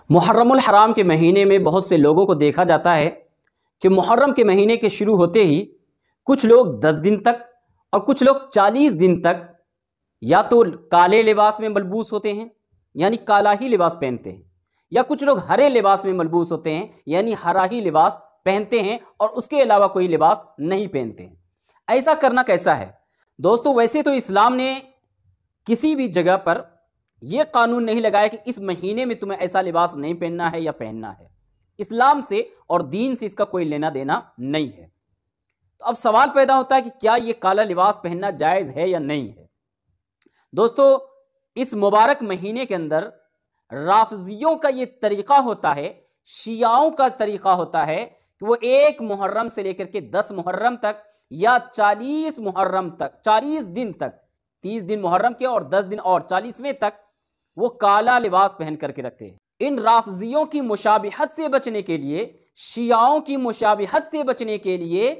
मुहर्रमुल हराम के महीने में बहुत से लोगों को देखा जाता है कि मुहर्रम के महीने के शुरू होते ही कुछ लोग 10 दिन तक और कुछ लोग 40 दिन तक या तो काले लिबास में मलबूस होते हैं यानी काला ही लिबास पहनते हैं, या कुछ लोग हरे लिबास में मलबूस होते हैं यानी हरा ही लिबास पहनते हैं और उसके अलावा कोई लिबास नहीं पहनते हैं। ऐसा करना कैसा है दोस्तों? वैसे तो इस्लाम ने किसी भी जगह पर यह कानून नहीं लगाया कि इस महीने में तुम्हें ऐसा लिबास नहीं पहनना है या पहनना है। इस्लाम से और दीन से इसका कोई लेना देना नहीं है। तो अब सवाल पैदा होता है कि क्या यह काला लिबास पहनना जायज़ है या नहीं है। दोस्तों, इस मुबारक महीने के अंदर राफजियों का यह तरीका होता है, शियाओं का तरीका होता है कि वो 1 मुहर्रम से लेकर के 10 मुहर्रम तक या 40 मुहर्रम तक, 40 दिन तक, 30 दिन मुहर्रम के और 10 दिन और 40वें तक वो काला लिबास पहन करके रखते हैं। इन राफजियों की मुशाबिहत से बचने के लिए, शियाओं की मुशाबिहत से बचने के लिए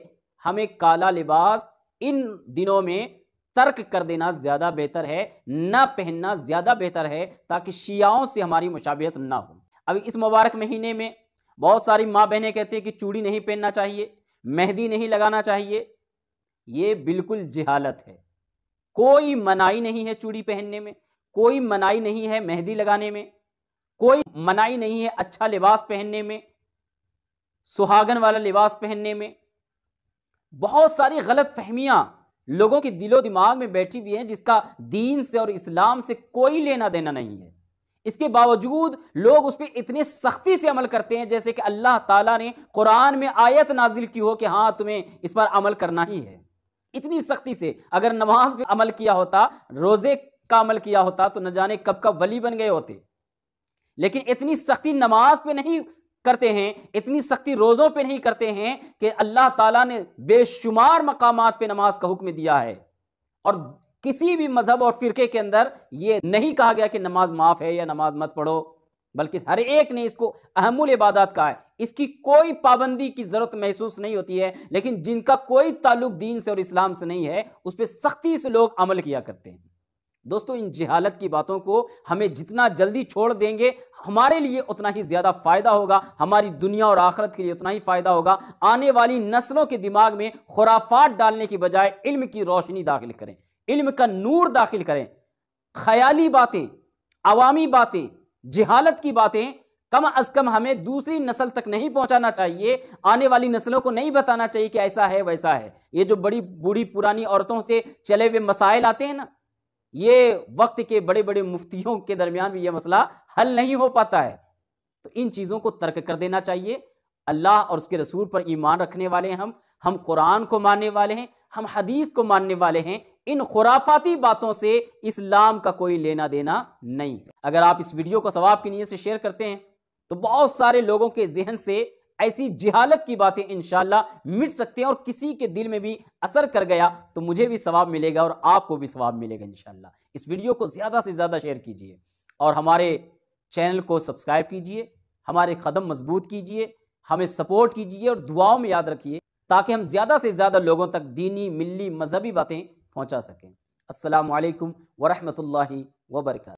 हमें काला लिबास इन दिनों में तर्क कर देना ज्यादा बेहतर है, ना पहनना ज्यादा बेहतर है, ताकि शियाओं से हमारी मुशाबिहत ना हो। अभी इस मुबारक महीने में बहुत सारी माँ बहनें कहती हैं कि चूड़ी नहीं पहनना चाहिए, मेहंदी नहीं लगाना चाहिए। ये बिल्कुल जिहालत है। कोई मनाही नहीं है चूड़ी पहनने में, कोई मनाही नहीं है मेहंदी लगाने में, कोई मनाही नहीं है अच्छा लिबास पहनने में, सुहागन वाला लिबास पहनने में। बहुत सारी गलत फहमियां लोगों के दिलो दिमाग में बैठी हुई हैं जिसका दीन से और इस्लाम से कोई लेना देना नहीं है। इसके बावजूद लोग उस पर इतने सख्ती से अमल करते हैं जैसे कि अल्लाह ताला ने कुरान में आयत नाजिल की हो कि हाँ तुम्हें इस पर अमल करना ही है। इतनी सख्ती से अगर नमाज पे अमल किया होता, रोजे का अमल किया होता तो न जाने कब का वली बन गए होते। लेकिन इतनी सख्ती नमाज पे नहीं करते हैं, इतनी सख्ती रोज़ों पे नहीं करते हैं कि अल्लाह ताला ने बेशुमार मकामात पे नमाज का हुक्म दिया है। और किसी भी मजहब और फिरके के अंदर ये नहीं कहा गया कि नमाज माफ़ है या नमाज मत पढ़ो, बल्कि हर एक ने इसको अहमुल इबादत कहा है। इसकी कोई पाबंदी की ज़रूरत महसूस नहीं होती है, लेकिन जिनका कोई ताल्लुक दीन से और इस्लाम से नहीं है उस पर सख्ती से लोग अमल किया करते हैं। दोस्तों, इन जिहालत की बातों को हमें जितना जल्दी छोड़ देंगे हमारे लिए उतना ही ज़्यादा फ़ायदा होगा, हमारी दुनिया और आखिरत के लिए उतना ही फ़ायदा होगा। आने वाली नस्लों के दिमाग में खुराफात डालने की बजाय इल्म की रोशनी दाखिल करें, इल्म का नूर दाखिल करें। ख्याली बातें, अवामी बातें, जिहालत की बातें कम अज़ कम हमें दूसरी नस्ल तक नहीं पहुंचाना चाहिए। आने वाली नस्लों को नहीं बताना चाहिए कि ऐसा है वैसा है। ये जो बड़ी बूढ़ी पुरानी औरतों से चले हुए मसाइल आते हैं ना, ये वक्त के बड़े बड़े मुफ्तियों के दरमियान भी ये मसला हल नहीं हो पाता है। तो इन चीज़ों को तर्क कर देना चाहिए। अल्लाह और उसके रसूल पर ईमान रखने वाले हैं हम कुरान को मानने वाले हैं, हम हदीस को मानने वाले हैं। इन खुराफाती बातों से इस्लाम का कोई लेना देना नहीं है। अगर आप इस वीडियो को सवाब की नीयत से शेयर करते हैं तो बहुत सारे लोगों के जहन से ऐसी जिहालत की बातें इंशाअल्लाह मिट सकते हैं, और किसी के दिल में भी असर कर गया तो मुझे भी सवाब मिलेगा और आपको भी सवाब मिलेगा इंशाअल्लाह। इस वीडियो को ज़्यादा से ज़्यादा शेयर कीजिए और हमारे चैनल को सब्सक्राइब कीजिए, हमारे कदम मजबूत कीजिए, हमें सपोर्ट कीजिए और दुआओं में याद रखिए ताकि हम ज़्यादा से ज़्यादा लोगों तक दीनी, मिल्ली, मजहबी बातें पहुँचा सकें। अस्सलामु अलैकुम वरहमतुल्लाहि वबरकातुहू।